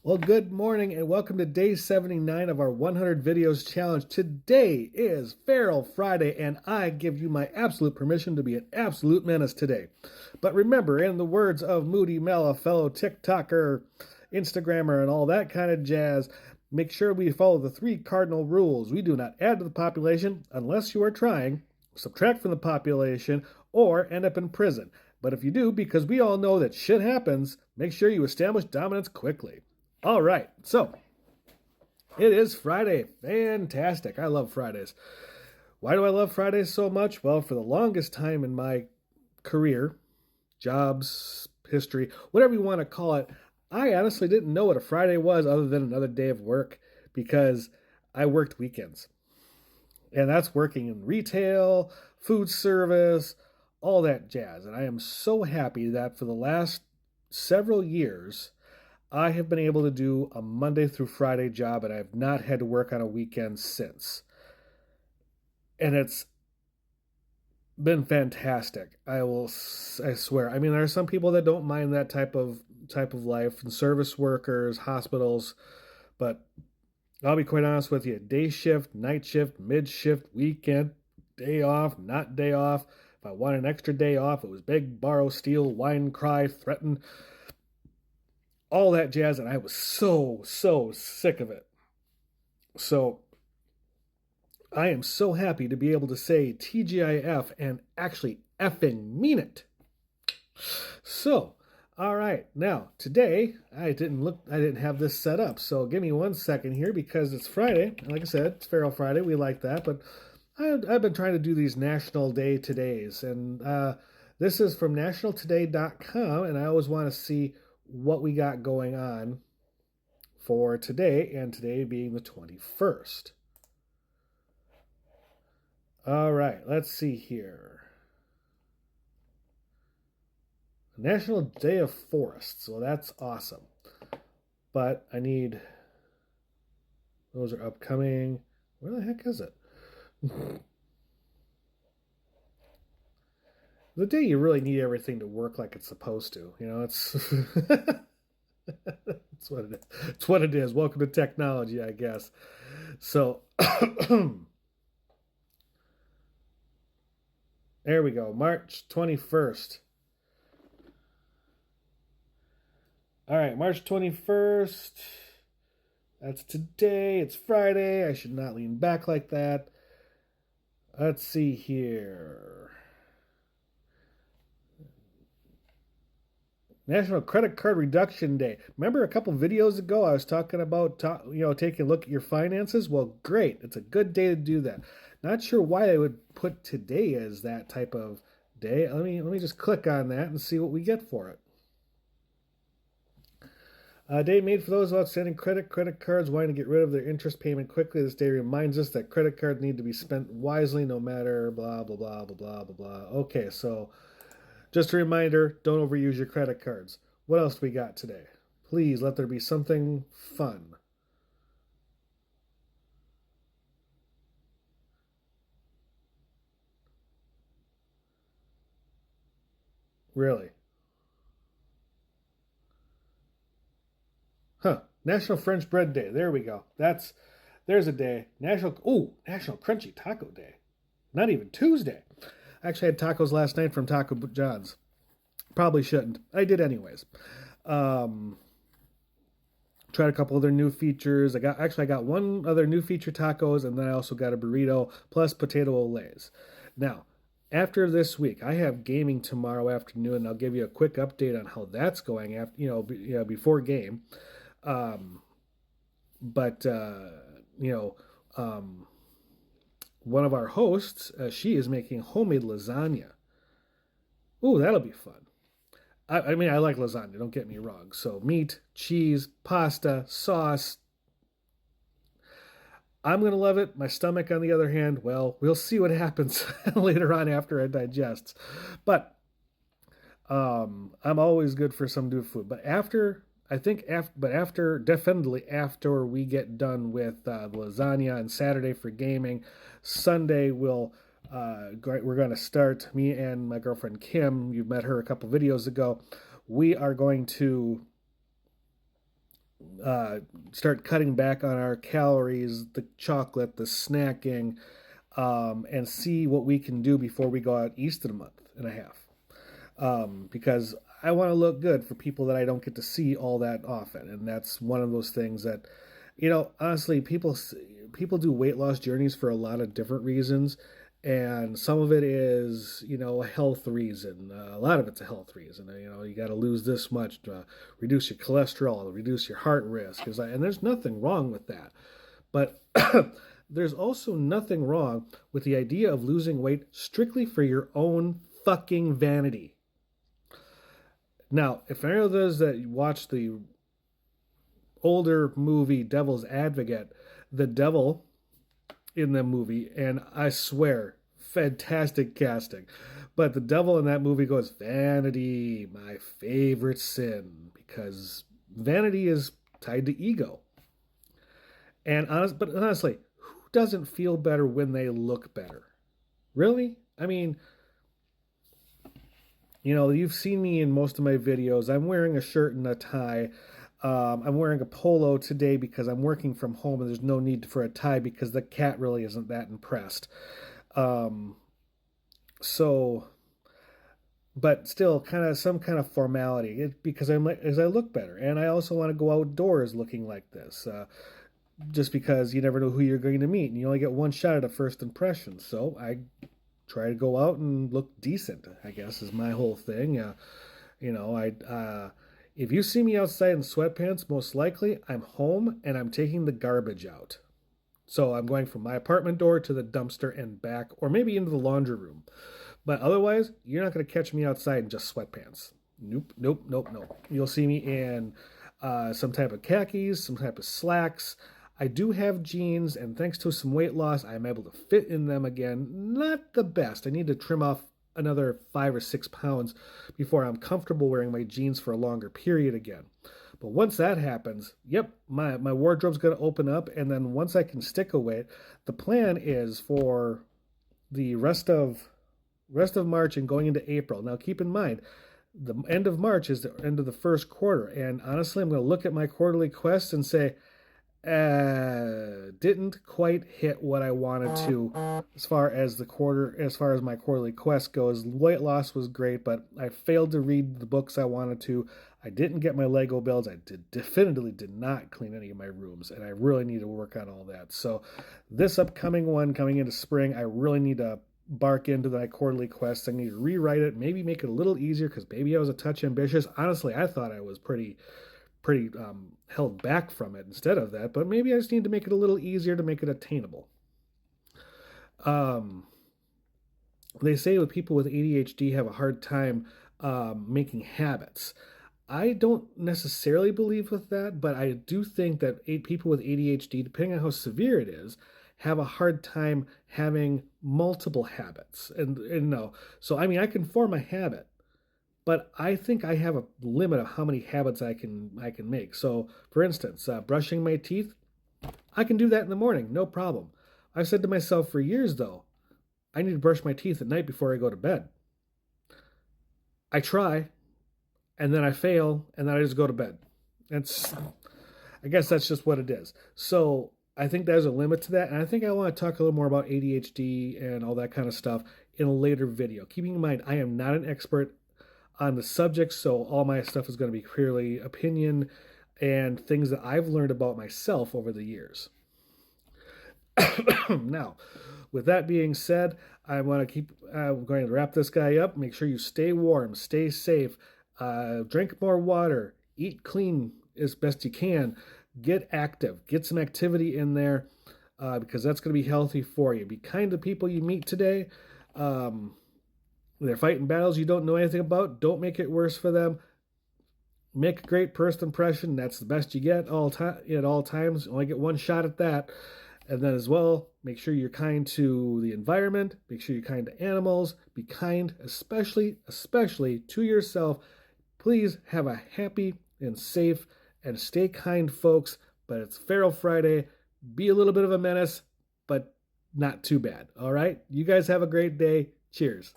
Well, good morning and welcome to day 79 of our 100 videos challenge. Today is Feral Friday and I give you my absolute permission to be an absolute menace today. But remember, in the words of Moody Mel, a fellow TikToker, Instagrammer, and all that kind of jazz, make sure we follow the 3 cardinal rules. We do not add to the population unless you are trying, subtract from the population, or end up in prison. But if you do, because we all know that shit happens, make sure you establish dominance quickly. All right, so it is Friday. Fantastic. I love Fridays. Why do I love Fridays so much? Well, for the longest time in my career, jobs, history, whatever you want to call it, I honestly didn't know what a Friday was other than another day of work because I worked weekends. And that's working in retail, food service, all that jazz. And I am so happy that for the last several years, I have been able to do a Monday through Friday job, and I have not had to work on a weekend since. And it's been fantastic. I swear. I mean, there are some people that don't mind that type of life, and service workers, hospitals, but I'll be quite honest with you. Day shift, night shift, mid shift, weekend, day off, not day off. If I want an extra day off, it was beg, borrow, steal, whine, cry, threaten, all that jazz, and I was so sick of it. So I am so happy to be able to say TGIF and actually effing mean it. So, all right, now today I didn't have this set up, so give me 1 second here because it's Friday. Like I said, it's Feral Friday. We like that, but I've been trying to do these National Day Todays, and this is from nationaltoday.com, and I always want to see what we got going on for today, and today being the 21st. All right, let's see here. National Day of Forests. Well, that's awesome. But I need... Those are upcoming. Where the heck is it? The day you really need everything to work like it's supposed to. You know, it's... It's what it is. It's what it is. Welcome to technology, I guess. So... There we go. March 21st. All right, March 21st. That's today. It's Friday. I should not lean back like that. Let's see here. National Credit Card Reduction Day. Remember a couple videos ago I was talking about taking a look at your finances? Well, great. It's a good day to do that. Not sure why they would put today as that type of day. Let me just click on that and see what we get for it. A day made for those outstanding credit cards wanting to get rid of their interest payment quickly. This day reminds us that credit cards need to be spent wisely no matter blah, blah, blah, blah, blah, blah, blah. Okay, so just a reminder, don't overuse your credit cards. What else do we got today? Please let there be something fun. Really? Huh. National French Bread Day. There we go. There's a day. National Crunchy Taco Day. Not even Tuesday. I actually had tacos last night from Taco John's. Probably shouldn't. I did anyways. Tried a couple other new features. I got one other new feature tacos, and then I also got a burrito plus potato olays. Now, after this week, I have gaming tomorrow afternoon, and I'll give you a quick update on how that's going after before game. But one of our hosts, she is making homemade lasagna. Ooh, that'll be fun. I mean, I like lasagna, don't get me wrong. So meat, cheese, pasta, sauce. I'm going to love it. My stomach, on the other hand, well, we'll see what happens later on after it digests. But I'm always good for some new food. But definitely after we get done with the lasagna on Saturday for gaming, Sunday we're going to start, me and my girlfriend Kim, you met her a couple videos ago, we are going to start cutting back on our calories, the chocolate, the snacking, and see what we can do before we go out east in a month and a half. Because I want to look good for people that I don't get to see all that often, and that's one of those things that, honestly, people do weight loss journeys for a lot of different reasons, and some of it is, a health reason. A lot of it's a health reason. You got to lose this much to reduce your cholesterol, reduce your heart risk, and there's nothing wrong with that. But there's also nothing wrong with the idea of losing weight strictly for your own fucking vanity. Now, if any of those that watch the older movie Devil's Advocate, the devil in the movie, and I swear, fantastic casting, but the devil in that movie goes, vanity, my favorite sin, because vanity is tied to ego. But honestly, who doesn't feel better when they look better? Really? I mean, you've seen me in most of my videos. I'm wearing a shirt and a tie. I'm wearing a polo today because I'm working from home and there's no need for a tie because the cat really isn't that impressed. But still, some kind of formality because as I look better, and I also want to go outdoors looking like this. Just because you never know who you're going to meet, and you only get one shot at a first impression. So I try to go out and look decent, I guess, is my whole thing. If you see me outside in sweatpants, most likely I'm home and I'm taking the garbage out. So I'm going from my apartment door to the dumpster and back, or maybe into the laundry room. But otherwise, you're not going to catch me outside in just sweatpants. Nope. You'll see me in some type of khakis, some type of slacks. I do have jeans, and thanks to some weight loss, I'm able to fit in them again. Not the best. I need to trim off another 5 or 6 pounds before I'm comfortable wearing my jeans for a longer period again. But once that happens, yep, my wardrobe's going to open up, and then once I can stick a weight, the plan is for the rest of March and going into April. Now, keep in mind, the end of March is the end of the first quarter, and honestly, I'm going to look at my quarterly quest and say, didn't quite hit what I wanted to as far as my quarterly quest goes. Weight loss was great, but I failed to read the books I wanted to. I didn't get my Lego builds. I definitively did not clean any of my rooms, and I really need to work on all that. So this upcoming one coming into spring, I really need to bark into that quarterly quest. I need to rewrite it, maybe make it a little easier, because maybe I was a touch ambitious. Honestly, I thought I was pretty held back from it instead of that, but maybe I just need to make it a little easier to make it attainable. They say that people with ADHD have a hard time making habits. I don't necessarily believe with that, but I do think that people with ADHD, depending on how severe it is, have a hard time having multiple habits. And no, so I mean, I can form a habit, but I think I have a limit of how many habits I can make. So, for instance, brushing my teeth, I can do that in the morning, no problem. I've said to myself for years, though, I need to brush my teeth at night before I go to bed. I try, and then I fail, and then I just go to bed. I guess that's just what it is. So I think there's a limit to that, and I think I want to talk a little more about ADHD and all that kind of stuff in a later video. Keeping in mind, I am not an expert on the subject, so all my stuff is going to be purely opinion and things that I've learned about myself over the years. Now, with that being said, I'm going to wrap this guy up. Make sure you stay warm, stay safe, drink more water, eat clean as best you can, get active, get some activity in there, because that's going to be healthy for you. Be kind to people you meet today. They're fighting battles you don't know anything about. Don't make it worse for them. Make a great first impression. That's the best you get at all times. You only get one shot at that. And then as well, make sure you're kind to the environment. Make sure you're kind to animals. Be kind, especially to yourself. Please have a happy and safe and stay kind, folks. But it's Feral Friday. Be a little bit of a menace, but not too bad. All right? You guys have a great day. Cheers.